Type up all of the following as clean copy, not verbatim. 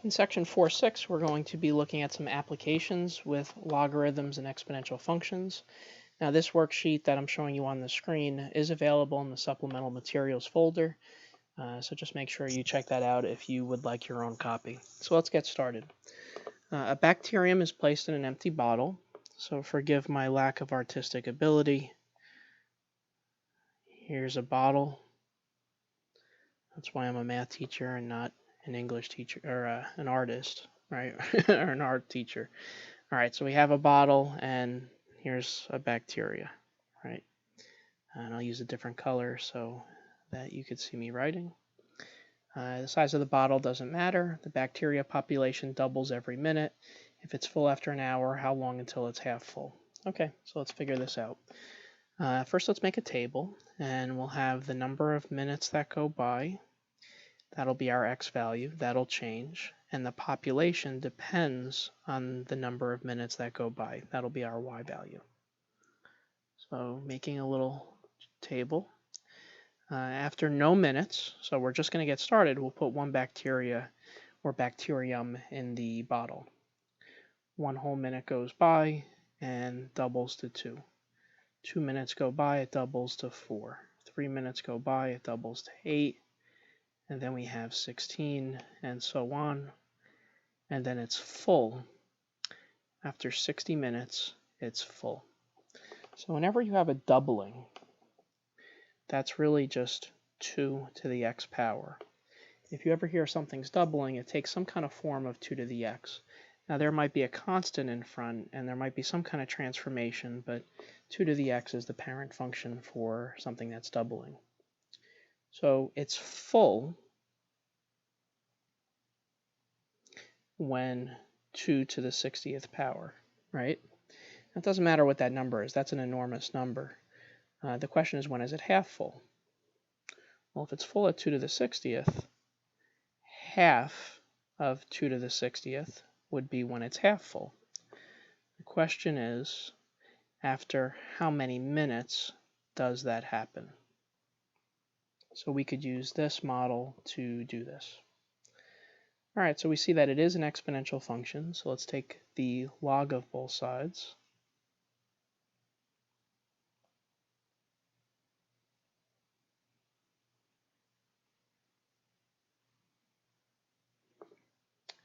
In section 4.6, we're going to be looking at some applications with logarithms and exponential functions. Now, this worksheet that I'm showing you on the screen is available in the supplemental materials folder, so just make sure you check that out if you would like your own copy. So let's get started. A bacterium is placed in an empty bottle, so forgive my lack of artistic ability. Here's a bottle. That's why I'm a math teacher and not an English teacher or an artist, right? Or an art teacher. All right, so we have a bottle and here's a bacteria, right? And I'll use a different color so that you could see me writing. The size of the bottle doesn't matter. The bacteria population doubles every minute. If it's full after an hour, how long until it's half full? Okay, so let's figure this out. First, let's make a table, and we'll have the number of minutes that go by. That'll be our x value. That'll change. And the population depends on the number of minutes that go by. That'll be our y value. So making a little table. After no minutes, so we're just going to get started, we'll put one bacteria or bacterium in the bottle. 1 whole minute goes by and doubles to 2. 2 minutes go by, it doubles to 4. 3 minutes go by, it doubles to 8. And then we have 16 and so on. And then it's full. After 60 minutes, it's full. So whenever you have a doubling, that's really just 2 to the x power. If you ever hear something's doubling, it takes some kind of form of 2 to the x. Now there might be a constant in front, and there might be some kind of transformation, but 2 to the x is the parent function for something that's doubling. So it's full when 2 to the 60th power, right? It doesn't matter what that number is. That's an enormous number. The question is, when is it half full? Well, if it's full at 2 to the 60th, half of 2 to the 60th would be when it's half full. The question is, after how many minutes does that happen? So we could use this model to do this. All right, so we see that it is an exponential function. So let's take the log of both sides.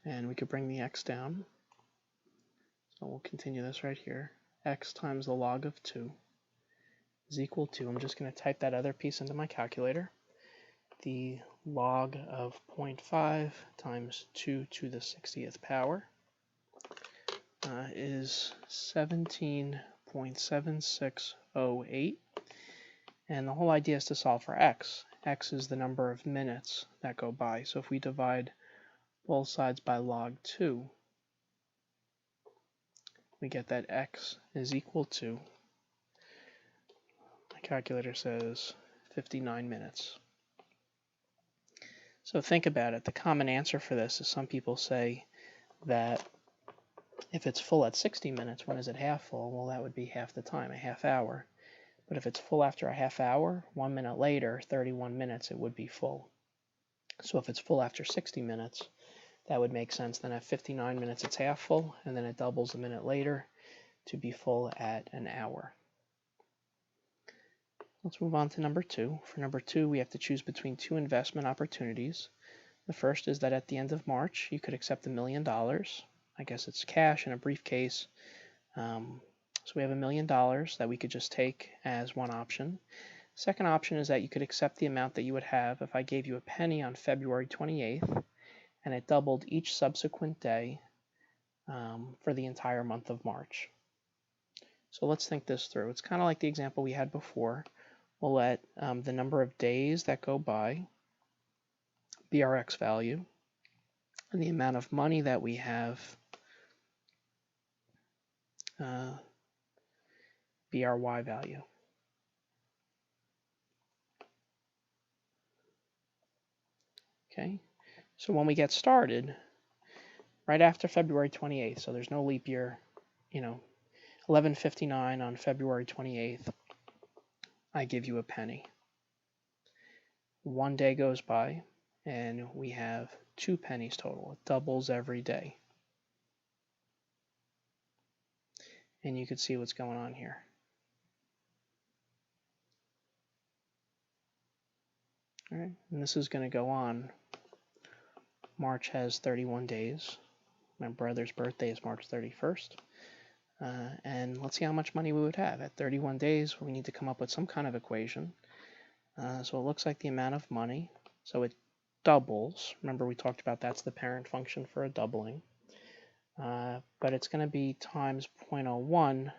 And we could bring the x down. So we'll continue this right here. X times the log of 2 is equal to, I'm just going to type that other piece into my calculator. The log of 0.5 times 2 to the 60th power is 17.7608. And the whole idea is to solve for x. X is the number of minutes that go by. So if we divide both sides by log 2, we get that x is equal to, my calculator says 59 minutes. So think about it. The common answer for this is some people say that if it's full at 60 minutes, when is it half full? Well, that would be half the time, a half hour. But if it's full after a half hour, 1 minute later, 31 minutes, it would be full. So if it's full after 60 minutes, that would make sense. Then at 59 minutes, it's half full, and then it doubles a minute later to be full at an hour. Let's move on to number 2. For number 2, we have to choose between 2 investment opportunities. The first is that at the end of March, you could accept $1 million. I guess it's cash in a briefcase. So we have $1 million that we could just take as one option. Second option is that you could accept the amount that you would have if I gave you a penny on February 28th, and it doubled each subsequent day for the entire month of March. So let's think this through. It's kind of like the example we had before. We'll let the number of days that go by be our x value, and the amount of money that we have be our y value. Okay, so when we get started, right after February 28th, so there's no leap year, 11:59 on February 28th, I give you a penny. 1 day goes by, and we have 2 pennies total. It doubles every day. And you can see what's going on here. All right, and this is going to go on. March has 31 days. My brother's birthday is March 31st. And let's see how much money we would have. At 31 days, we need to come up with some kind of equation. So it looks like the amount of money. So it doubles. Remember, we talked about that's the parent function for a doubling. But it's going to be times 0.01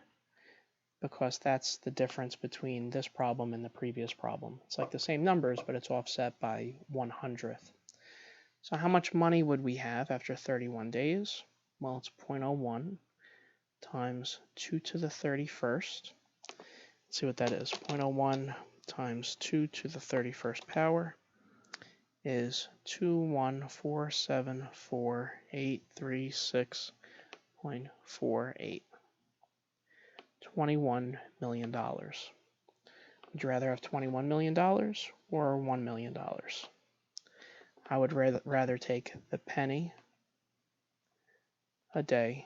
because that's the difference between this problem and the previous problem. It's like the same numbers, but it's offset by 1/100th. So how much money would we have after 31 days? Well, it's 0.01 times 2 to the 31st. Let's see what that is. 0.01 times 2 to the 31st power is 21474,836.48. $21 million. Would you rather have $21 million or $1 million? I would rather take the penny a day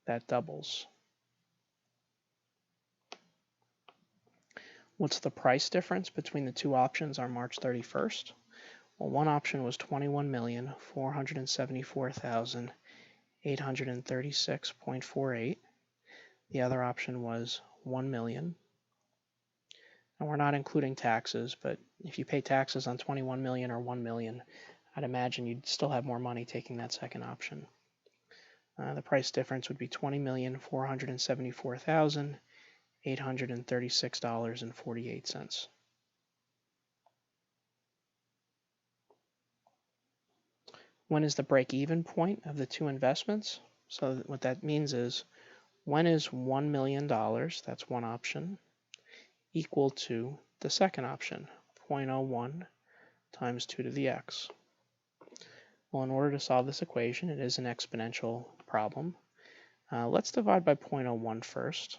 that doubles. What's the price difference between the two options on March 31st? Well, one option was 21,474,836.48. The other option was 1 million. And we're not including taxes, but if you pay taxes on 21 million or 1 million, I'd imagine you'd still have more money taking that second option. The price difference would be $20,474,836.48. When is the break-even point of the two investments? So what that means is, when is $1 million, that's one option, equal to the second option, 0.01 times 2 to the x? Well, in order to solve this equation, it is an exponential problem. Let's divide by 0.01 first.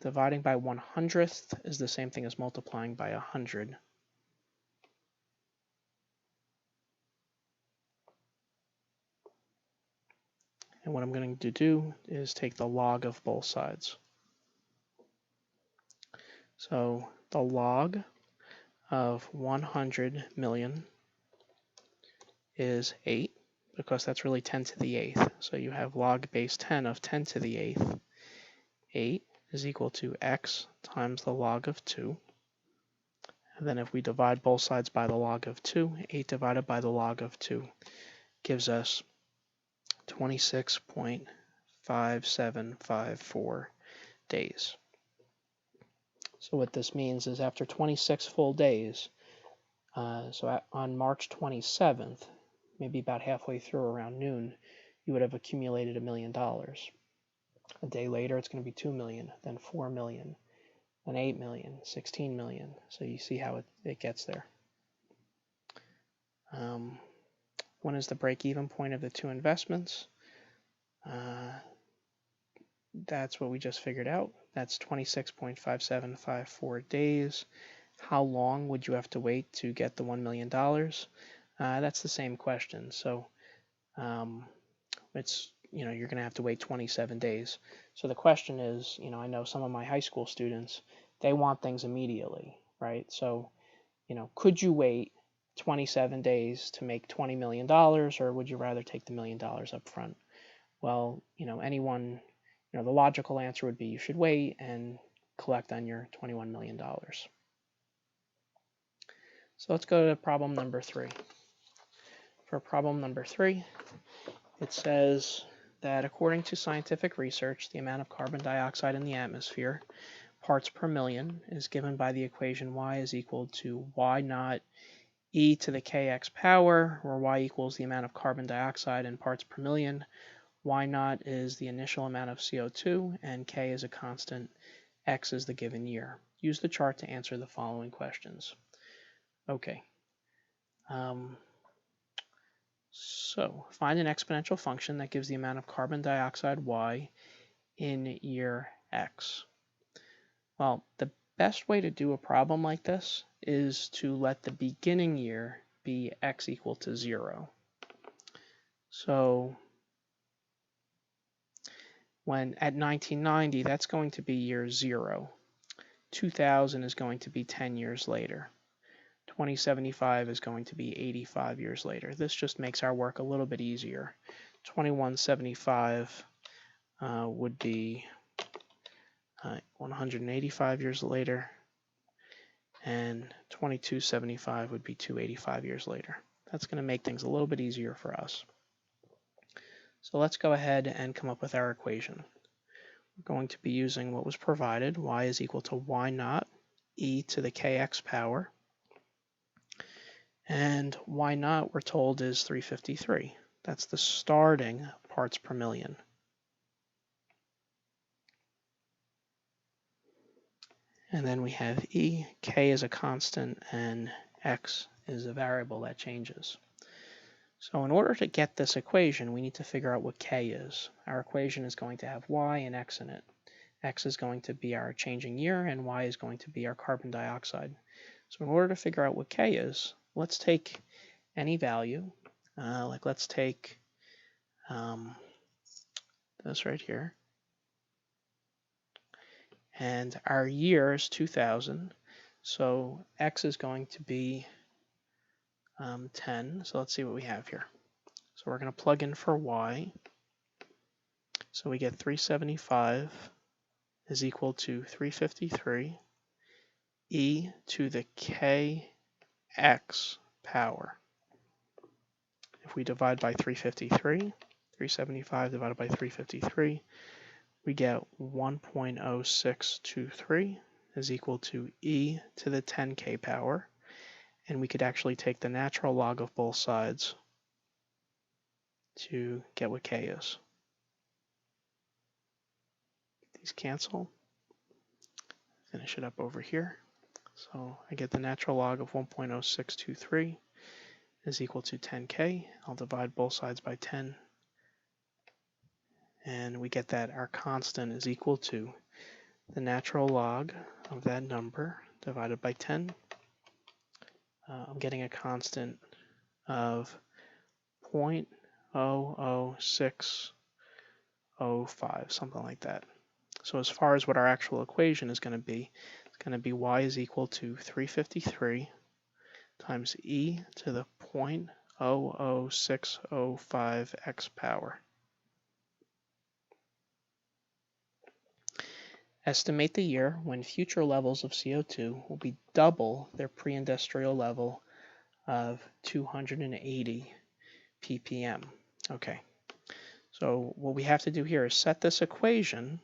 Dividing by 1/100th is the same thing as multiplying by 100. And what I'm going to do is take the log of both sides. So the log of 100 million is 8, because that's really 10 to the 8th. So you have log base 10 of 10 to the 8th. 8 is equal to x times the log of 2. And then if we divide both sides by the log of 2, 8 divided by the log of 2 gives us 26.5754 days. So what this means is after 26 full days, on March 27th, maybe about halfway through around noon, you would have accumulated $1 million. A day later, it's going to be 2 million, then 4 million, then 8 million, 16 million. So you see how it gets there. When is the break-even point of the two investments? That's what we just figured out. That's 26.5754 days. How long would you have to wait to get the $1 million? That's the same question. So it's, you're going to have to wait 27 days. So the question is, I know some of my high school students, they want things immediately, right? So, could you wait 27 days to make $20 million, or would you rather take the $1 million up front? Well, anyone, the logical answer would be you should wait and collect on your $21 million. So let's go to problem number 3. For problem number 3, it says that according to scientific research, the amount of carbon dioxide in the atmosphere, parts per million, is given by the equation y is equal to y naught e to the kx power, where y equals the amount of carbon dioxide in parts per million, y naught is the initial amount of CO2, and k is a constant, x is the given year. Use the chart to answer the following questions. Okay. So find an exponential function that gives the amount of carbon dioxide y in year x. Well, the best way to do a problem like this is to let the beginning year be x equal to 0. So when at 1990, that's going to be year 0. 2000 is going to be 10 years later. 2075 is going to be 85 years later. This just makes our work a little bit easier. 2175 would be 185 years later, and 2275 would be 285 years later. That's going to make things a little bit easier for us. So let's go ahead and come up with our equation. We're going to be using what was provided. Y is equal to y naught e to the kx power. And y naught, we're told, is 353. That's the starting parts per million. And then we have e, k is a constant, and x is a variable that changes. So in order to get this equation, we need to figure out what k is. Our equation is going to have y and x in it. X is going to be our changing year, and y is going to be our carbon dioxide. So in order to figure out what k is, let's take any value. Like let's take this right here. And our year is 2000. So x is going to be 10. So let's see what we have here. So we're going to plug in for y. So we get 375 is equal to 353 e to the kx power. If we divide by 375 divided by 353, we get 1.0623 is equal to e to the 10k power. And we could actually take the natural log of both sides to get what k is. These cancel. Finish it up over here. So I get the natural log of 1.0623 is equal to 10k. I'll divide both sides by 10. And we get that our constant is equal to the natural log of that number divided by 10. I'm getting a constant of 0.00605, something like that. So as far as what our actual equation is going to be, it's going to be y is equal to 353 times e to the 0.00605 x power. Estimate the year when future levels of CO2 will be double their pre-industrial level of 280 ppm. Okay, so what we have to do here is set this equation,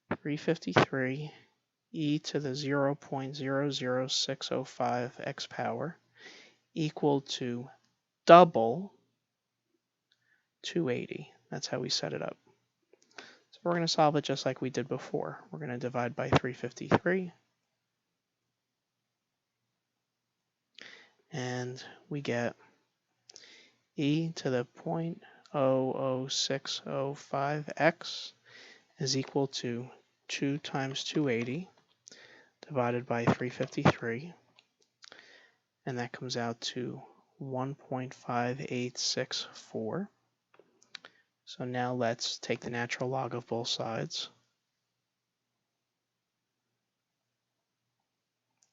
353 e to the 0.00605 x power equal to double 280. That's how we set it up. So we're going to solve it just like we did before. We're going to divide by 353. And we get e to the 0.00605x is equal to 2 times 280 divided by 353. And that comes out to 1.5864. So now let's take the natural log of both sides.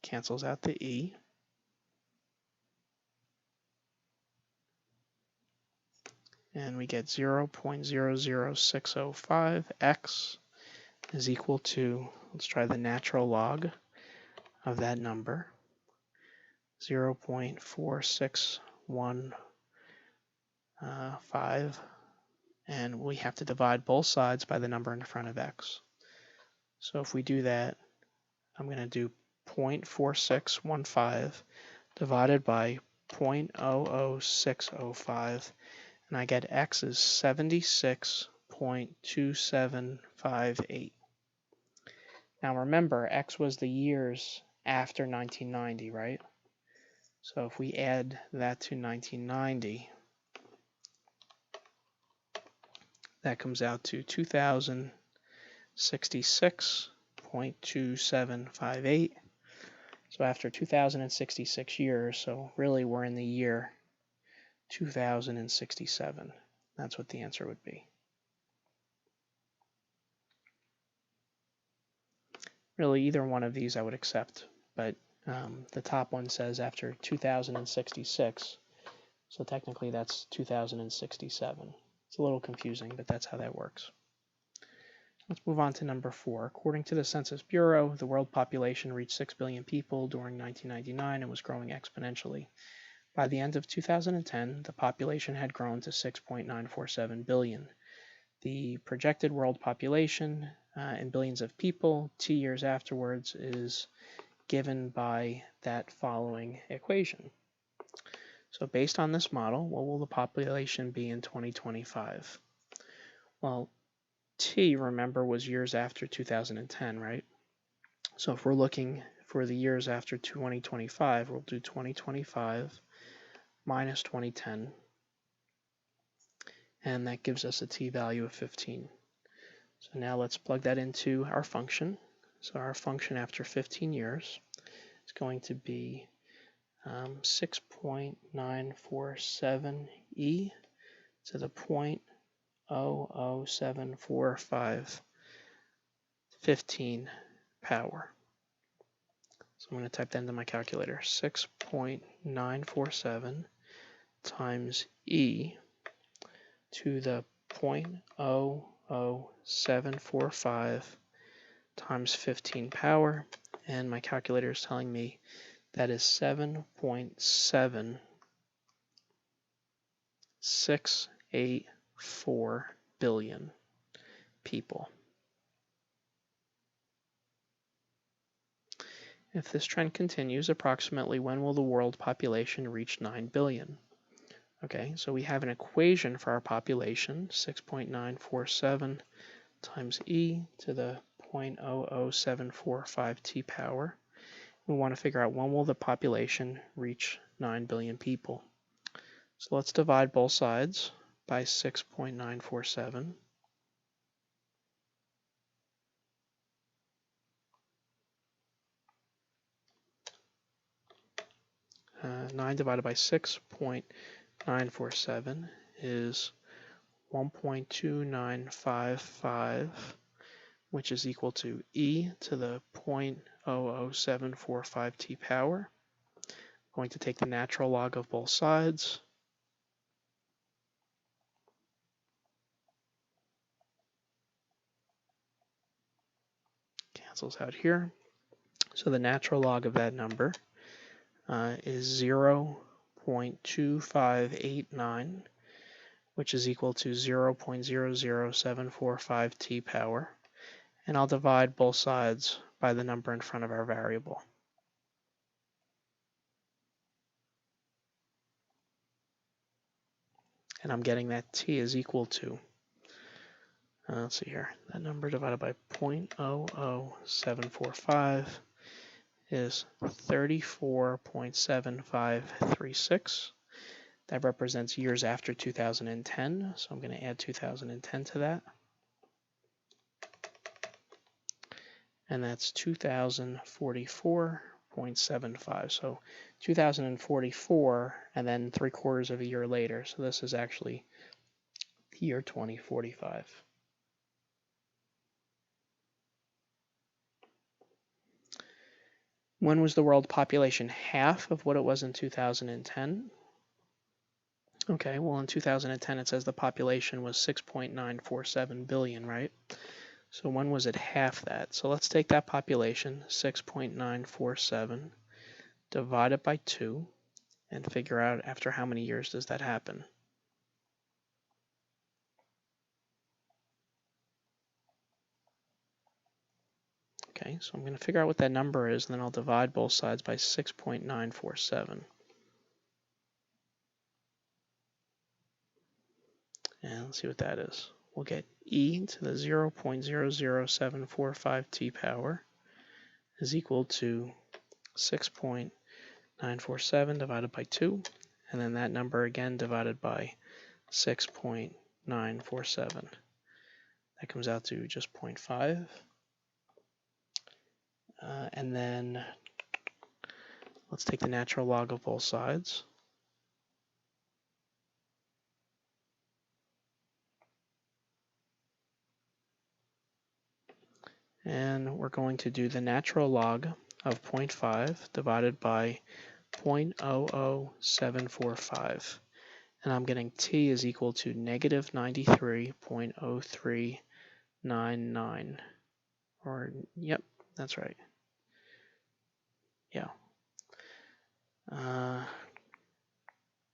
Cancels out the e. And we get 0.00605x is equal to, let's try the natural log of that number, 0.4615, and we have to divide both sides by the number in front of x. So if we do that, I'm going to do 0.4615 divided by 0.00605, and I get x is 76.2758. Now remember, x was the years after 1990, right? So if we add that to 1990, that comes out to 2066.2758. 0.2758. So after 2066 years, so really we're in the year 2067. That's what the answer would be. Really, either one of these I would accept, but the top one says after 2066, so technically that's 2067. It's a little confusing, but that's how that works. Let's move on to number 4. According to the Census Bureau, the world population reached 6 billion people during 1999 and was growing exponentially. By the end of 2010, the population had grown to 6.947 billion. The projected world population in billions of people 2 years afterwards is given by that following equation. So based on this model, what will the population be in 2025? Well, T, remember, was years after 2010, right? So if we're looking for the years after 2025, we'll do 2025 minus 2010, and that gives us a T value of 15. So now let's plug that into our function. So our function after 15 years is going to be 6.947e to the 0.00745 15 power. So I'm going to type that into my calculator. 6.947 times e to the 0.00745 times 15 power, and my calculator is telling me that is 7.7684 billion people. If this trend continues, approximately when will the world population reach 9 billion? Okay, so we have an equation for our population, 6.947 times e to the 0.00745 t power. We want to figure out when will the population reach 9 billion people. So let's divide both sides by 6.947. 9 divided by 6.947 is 1.2955, which is equal to e to the 0.00745 t power. I'm going to take the natural log of both sides. Cancels out here. So the natural log of that number is 0.2589, which is equal to 0.00745 t power. And I'll divide both sides by the number in front of our variable. And I'm getting that t is equal to, let's see here, that number divided by 0.00745 is 34.7536. That represents years after 2010, so I'm going to add 2010 to that. And that's 2044.75. So 2044 and then 3/4 of a year later. So this is actually the year 2045. When was the world population half of what it was in 2010? Okay, well in 2010 it says the population was 6.947 billion, right? So when was it half that? So let's take that population, 6.947, divide it by 2, and figure out after how many years does that happen. Okay, so I'm going to figure out what that number is, and then I'll divide both sides by 6.947. And let's see what that is. We'll get e to the 0.00745 t power is equal to 6.947 divided by 2, and then that number again divided by 6.947. That comes out to just 0.5. And then let's take the natural log of both sides. And we're going to do the natural log of 0.5 divided by 0.00745. And I'm getting t is equal to negative 93.0399. Or, yep, that's right. Yeah.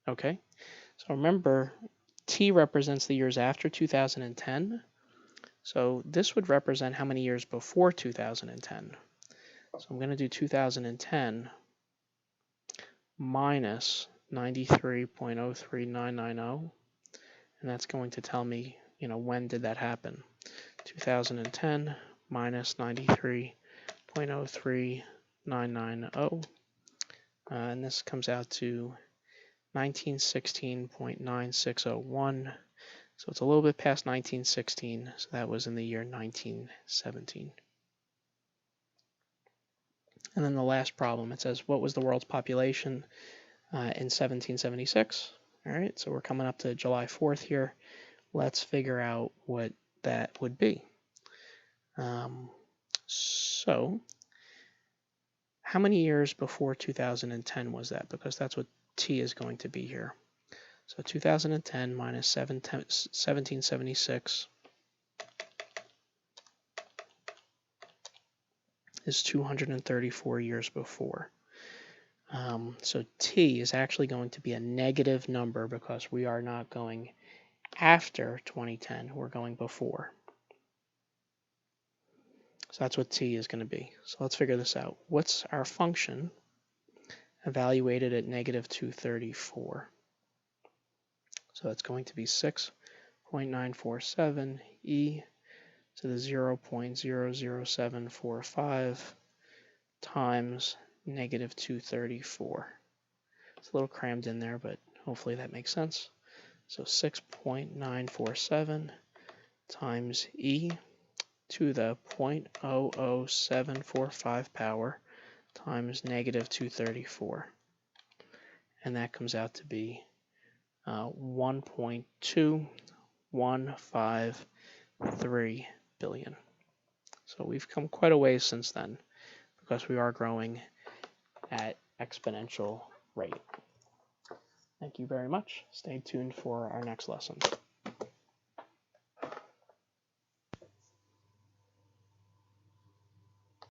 Okay. So remember, t represents the years after 2010. So this would represent how many years before 2010. So I'm going to do 2010 minus 93.03990, and that's going to tell me, when did that happen. 2010 minus 93.03990, and this comes out to 1916.9601. So it's a little bit past 1916, so that was in the year 1917. And then the last problem, it says, what was the world's population in 1776? All right, so we're coming up to July 4th here. Let's figure out what that would be. So how many years before 2010 was that? Because that's what t is going to be here. So 2010 minus 1776 is 234 years before. So t is actually going to be a negative number because we are not going after 2010, we're going before. So that's what t is going to be. So let's figure this out. What's our function evaluated at negative 234? So it's going to be 6.947 e to the 0.00745 times negative 234. It's a little crammed in there, but hopefully that makes sense. So 6.947 times e to the 0.00745 power times negative 234. And that comes out to be 1.2153 billion. So we've come quite a ways since then because we are growing at exponential rate. Thank you very much. Stay tuned for our next lesson.